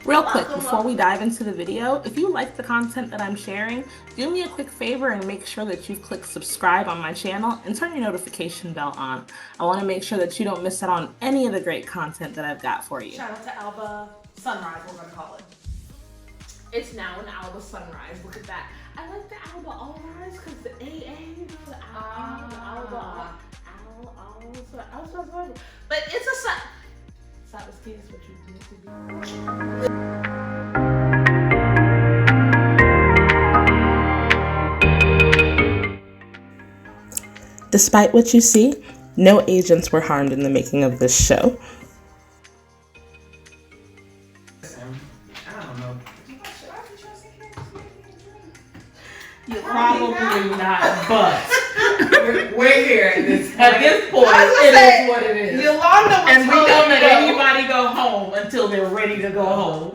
Real quick, before we dive into the video, if you like the content that I'm sharing, do me a quick favor and make sure that you click subscribe on my channel and turn your notification bell on. I want to make sure that you don't miss out on any of the great content that I've got for you. Shout out to Alba Sunrise, we're going to call it. It's now an Alba Sunrise. Look at that. I like the Alba Allrise because the AA, you know, the Alba. But it's a sun. That was what you need to be. Despite what you see, no agents were harmed in the making of this show. I don't know. You're probably not, but We're here at this point. at this point, it is what it is. Yolanda was And we don't told let to go. anybody go home until they're ready to go home.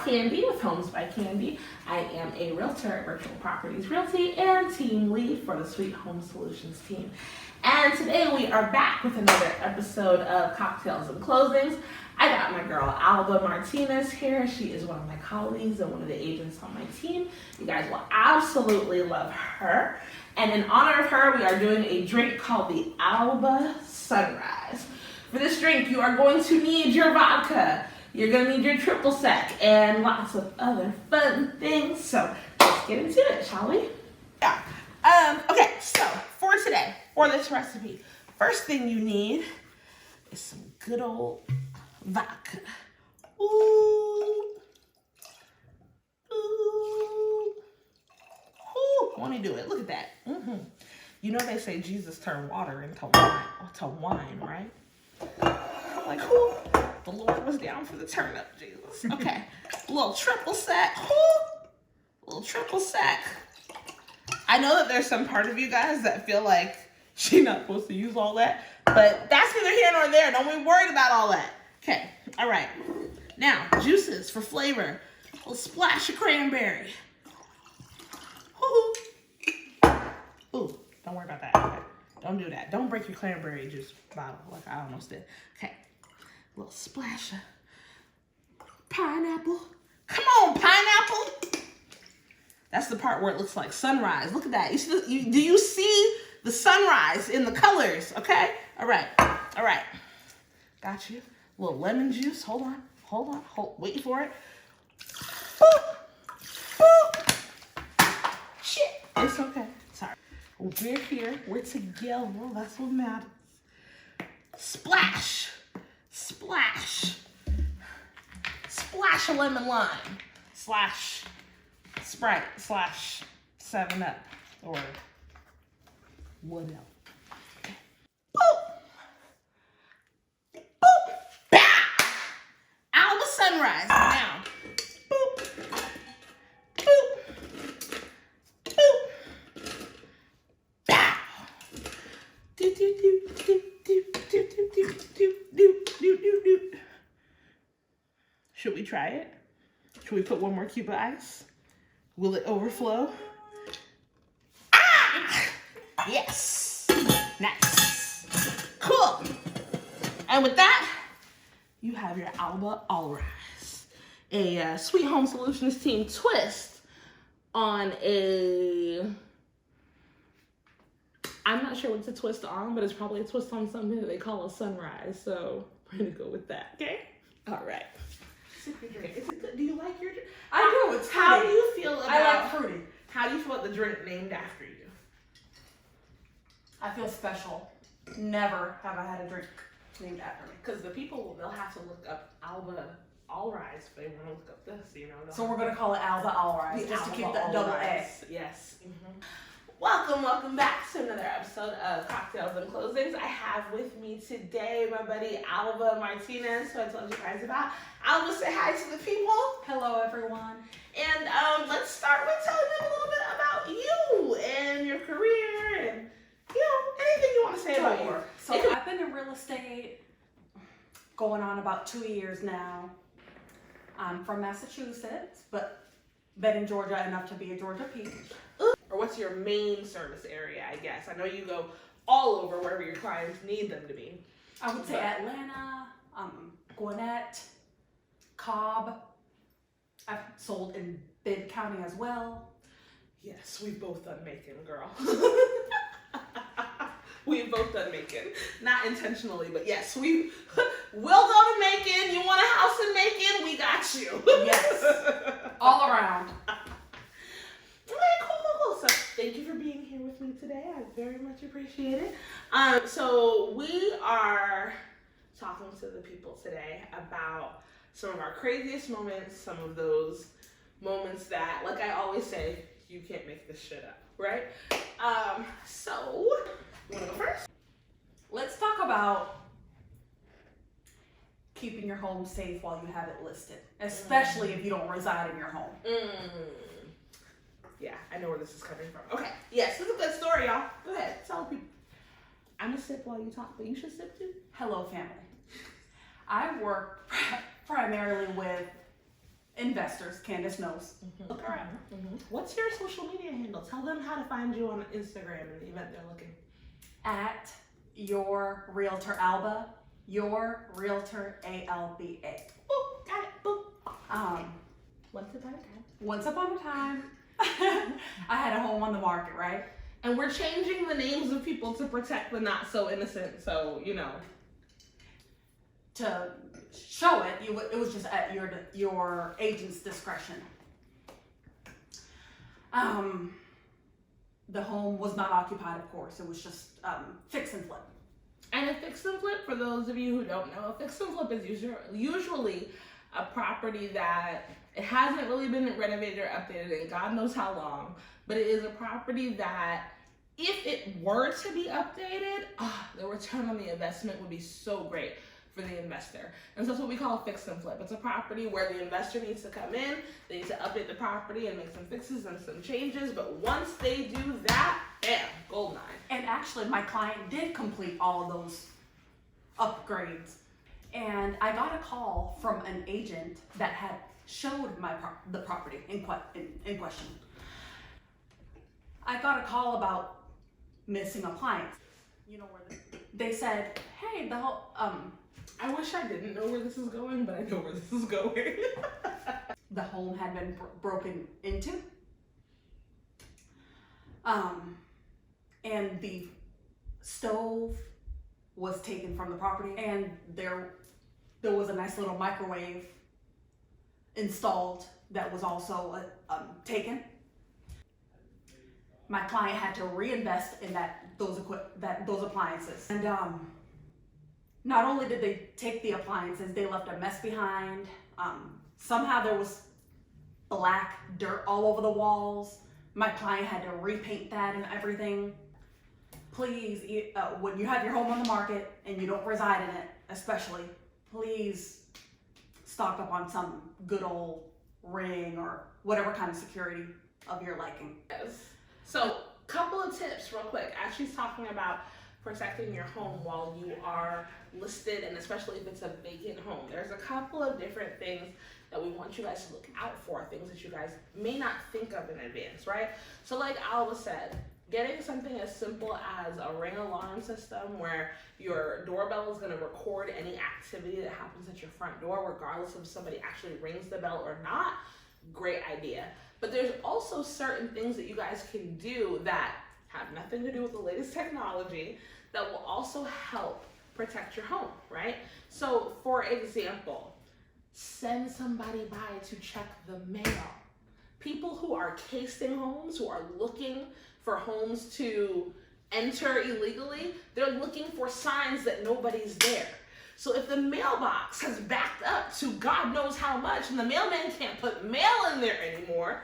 Candy with Homes by Candy. I am a realtor at Virtual Properties Realty and team lead for the Sweet Home Solutions team. And today we are back with another episode of Cocktails and Closings. I got my girl Alba Martinez here. She is one of my colleagues and one of the agents on my team. You guys will absolutely love her. And in honor of her, we are doing a drink called the Alba Sunrise. For this drink, you are going to need your vodka. You're gonna need your triple sec and lots of other fun things. So let's get into it, shall we? Yeah. Okay, so for today, for this recipe, first thing you need is some good old vodka. Ooh. Ooh. Ooh. Want to do it. Look at that. Mm-hmm. You know they say Jesus turned water into wine, right? I'm like, who? The Lord was down for the turn up, Jesus. Okay, a little triple sec. A little triple sec. I know that there's some part of you guys that feel like she's not supposed to use all that, but that's neither here nor there. Don't be worried about all that. Okay, all right. Now, juices for flavor. A little splash of cranberry. Ooh, don't worry about that. Okay. Don't do that. Don't break your cranberry juice bottle like I almost did. Okay. A little splash of pineapple. Come on, pineapple. That's the part where it looks like sunrise. Look at that. Do you see the sunrise in the colors? Okay. All right. Got you. A little lemon juice. Hold on. Wait for it. Boop. Boop. Shit. It's okay. Sorry. We're here. We're together. That's what matters. Splash. Splash of lemon lime, slash Sprite, slash 7-Up, or whatever. Okay. Boop! Boop! Bah! Alba Sunrise. Now. Boop! Boop! Boop! Bah! Do do do do do do do do do do do do. Should we try it? Should we put one more cube of ice? Will it overflow? Ah! Yes! Nice. Cool. And with that, you have your Alba Allrise, a Sweet Home Solutions team twist on a... I'm not sure what to twist on, but it's probably a twist on something that they call a sunrise. So we're gonna go with that, okay? All right. Okay. Is it good? Do you like your drink? I do. It's fruity. How do you feel about? I like fruity. How do you feel about the drink named after you? I feel special. Never have I had a drink named after me. Because the people, they'll have to look up Alba Allrise if they want to look up this, you know. So we're going to call it Alba Allrise, just to keep that double A. Yes. Mm-hmm. Welcome back to another episode of Cocktails and Closings. I have with me today my buddy Alba Martinez, who I told you guys about. Alba, say hi to the people. Hello, everyone. And let's start with telling them a little bit about you and your career and, anything you want to say about you. So I've been in real estate going on about 2 years now. I'm from Massachusetts, but been in Georgia enough to be a Georgia peach. Or what's your main service area, I guess? I know you go all over wherever your clients need them to be. I would say Atlanta, Gwinnett, Cobb. I've sold in Bibb County as well. Yes, we've both done Macon, girl. We've both done Macon. Not intentionally, but yes, we'll go to Macon. You want a house in Macon? We got you. Yes, all around. Okay, cool. So thank you for being here with me today. I very much appreciate it. So we are talking to the people today about some of our craziest moments, some of those moments that, like I always say, you can't make this shit up, right? So, you wanna go first? Let's talk about keeping your home safe while you have it listed, especially if you don't reside in your home. Yeah, I know where this is coming from. Okay, yes, this is a good story, y'all. Go ahead, tell people. I'm gonna sip while you talk, but you should sip too. Hello, family. I work primarily with investors. Candace knows. Look around. What's your social media handle? Tell them how to find you on Instagram in the event they're looking. At your realtor Alba, your realtor ALBA. Boop, got it. Boop. Once upon a time. Once upon a time, I had a home on the market, right? And we're changing the names of people to protect the not so innocent. So to show it, it was just at your agent's discretion. The home was not occupied, of course. It was just fix and flip. And a fix and flip, for those of you who don't know, a fix and flip is usually a property that it hasn't really been renovated or updated in God knows how long, but it is a property that if it were to be updated, the return on the investment would be so great for the investor. And so that's what we call a fix and flip. It's a property where the investor needs to come in, they need to update the property and make some fixes and some changes, but once they do that, bam, gold mine. And actually, my client did complete all of those upgrades. And I got a call from an agent that had showed the property in question. I got a call about missing appliance. You know where they said, hey, I wish I didn't know where this is going, but I know where this is going. the home had been broken into. And the stove was taken from the property, and there was a nice little microwave installed that was also taken. My client had to reinvest in those appliances, and not only did they take the appliances, they left a mess behind. Somehow there was black dirt all over the walls. My client had to repaint that and everything. Please, when you have your home on the market and you don't reside in it, especially, please stock up on some good old Ring or whatever kind of security of your liking. Yes. So, couple of tips real quick. As she's talking about protecting your home while you are listed, and especially if it's a vacant home, there's a couple of different things that we want you guys to look out for, things that you guys may not think of in advance, right? So like Alba said, getting something as simple as a Ring alarm system where your doorbell is going to record any activity that happens at your front door, regardless of if somebody actually rings the bell or not, great idea. But there's also certain things that you guys can do that have nothing to do with the latest technology that will also help protect your home, right? So for example, send somebody by to check the mail. People who are casing homes, who are looking for homes to enter illegally, they're looking for signs that nobody's there. So if the mailbox has backed up to God knows how much and the mailman can't put mail in there anymore,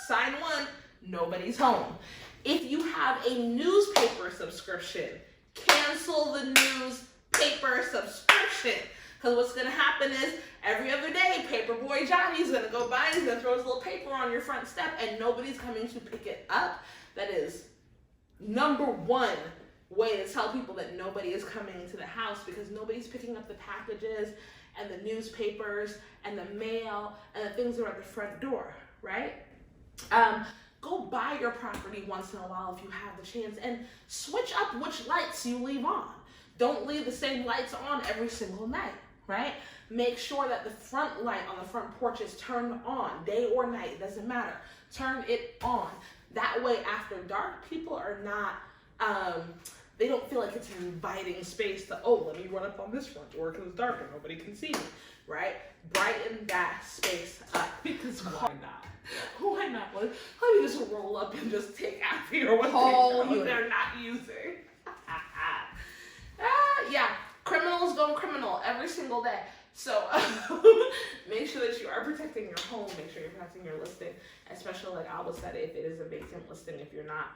sign one, nobody's home. If you have a newspaper subscription, cancel the newspaper subscription. Because what's going to happen is every other day, Paperboy Johnny's going to go by, he's going to throw his little paper on your front step, and nobody's coming to pick it up. That is number one way to tell people that nobody is coming to the house, because nobody's picking up the packages and the newspapers and the mail and the things that are at the front door, right? Go buy your property once in a while if you have the chance, and switch up which lights you leave on. Don't leave the same lights on every single night, right? Make sure that the front light on the front porch is turned on, day or night, it doesn't matter. Turn it on. That way, after dark, people are not, they don't feel like it's an inviting space to, oh, let me run up on this front door because it's dark and nobody can see me, right? Brighten that space up, because why not? Why not? Let me just roll up and just take after your what they're not using. Yeah, criminals going criminal every single day. So make sure that you are protecting your home. Make sure you're protecting your listing, especially like Alba said, if it is a vacant listing, if you're not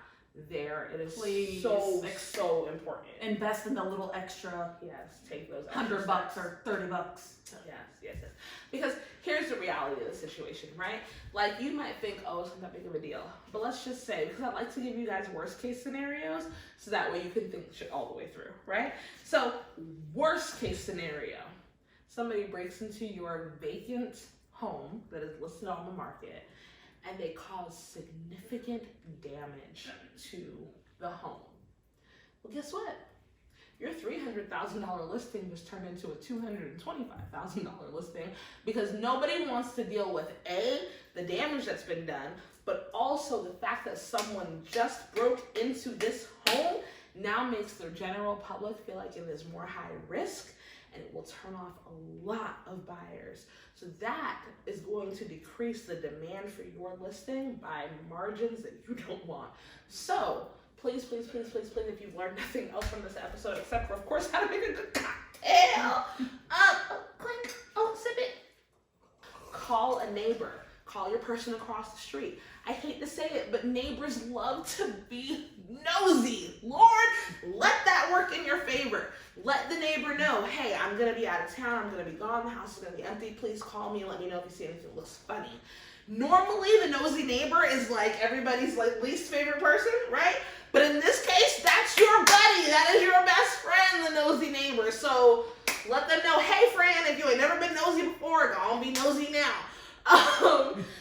there, it is so important. Invest in the little extra. Yes, take those $100 or $30. Yes. Because here's the reality of the situation, right? Like, you might think, oh, it's not that big of a deal. But let's just say, because I like to give you guys worst case scenarios, so that way you can think shit all the way through, right? So, worst case scenario, somebody breaks into your vacant home that is listed on the market, and they cause significant damage to the home. Well, guess what? Your $300,000 listing was turned into a $225,000 listing, because nobody wants to deal with A, the damage that's been done, but also the fact that someone just broke into this home now makes the general public feel like it is more high risk, and it will turn off a lot of buyers. So that is going to decrease the demand for your listing by margins that you don't want. So please, if you've learned nothing else from this episode, except for, of course, how to make a good cocktail, clink, sip it. Call a neighbor. Call your person across the street. I hate to say it, but neighbors love to be nosy. Lord, let that work in your favor. Let the neighbor know, hey, I'm gonna be out of town, I'm gonna be gone, the house is gonna be empty, please call me and let me know if you see anything that looks funny. Normally, the nosy neighbor is like everybody's like least favorite person, right? But in this case, that's your buddy. That is your best friend, the nosy neighbor. So let them know, hey, friend, if you ain't never been nosy before, go on, be nosy now.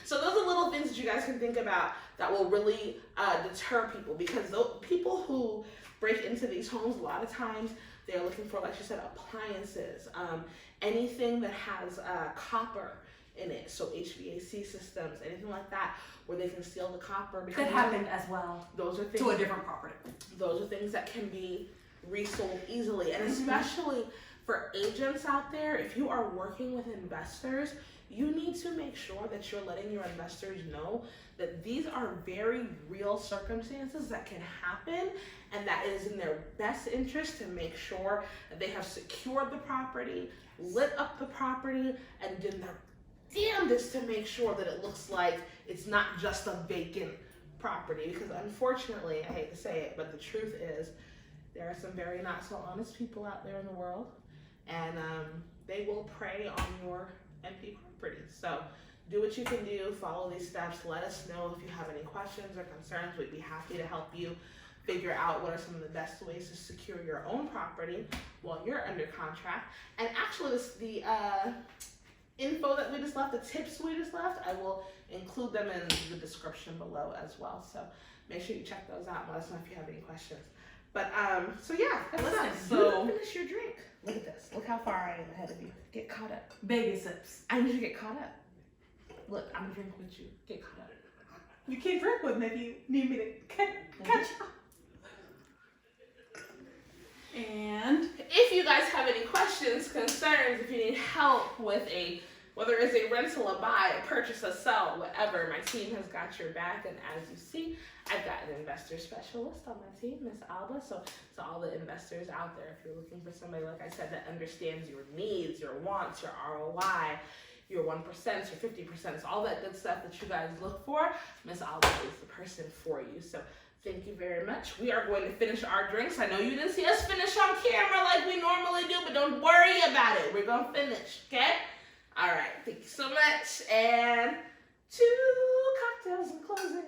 So those are little things that you guys can think about that will really deter people, because those people who break into these homes, a lot of times they're looking for, like you said, appliances, anything that has copper in it, so HVAC systems, anything like that, where they can steal the copper. Could happen as well. Those are things to a different property. Those are things that can be resold easily, and especially for agents out there, if you are working with investors, you need to make sure that you're letting your investors know that these are very real circumstances that can happen, and that it is in their best interest to make sure that they have secured the property, lit up the property, and done their damnedest to make sure that it looks like it's not just a vacant property. Because unfortunately, I hate to say it, but the truth is there are some very not so honest people out there in the world, and they will prey on your empty property. So do what you can do, follow these steps, let us know if you have any questions or concerns. We'd be happy to help you figure out what are some of the best ways to secure your own property while you're under contract. And actually, the info that we just left, the tips we just left, I will include them in the description below as well. So make sure you check those out and let us know if you have any questions. But so yeah, that's it. So finish your drink. Look at this. Look how far I am ahead of you. Get caught up. Baby sips. I need you to get caught up. Look, I'm gonna drink with you. Get caught up. You can't drink with me if you need me to catch up. And if you guys have any questions, concerns, if you need help with whether it's a rental, a buy, a purchase, a sell, whatever, my team has got your back. And as you see, I've got an investor specialist on my team, Miss Alba. So all the investors out there, if you're looking for somebody, like I said, that understands your needs, your wants, your ROI, your 1%, your 50%, so all that good stuff that you guys look for, Miss Alba is the person for you. So Thank you very much. We are going to finish our drinks. I know you didn't see us finish on camera like we normally do, but don't worry about it. We're going to finish, okay? All right. Thank you so much. And 2 cocktails in closing.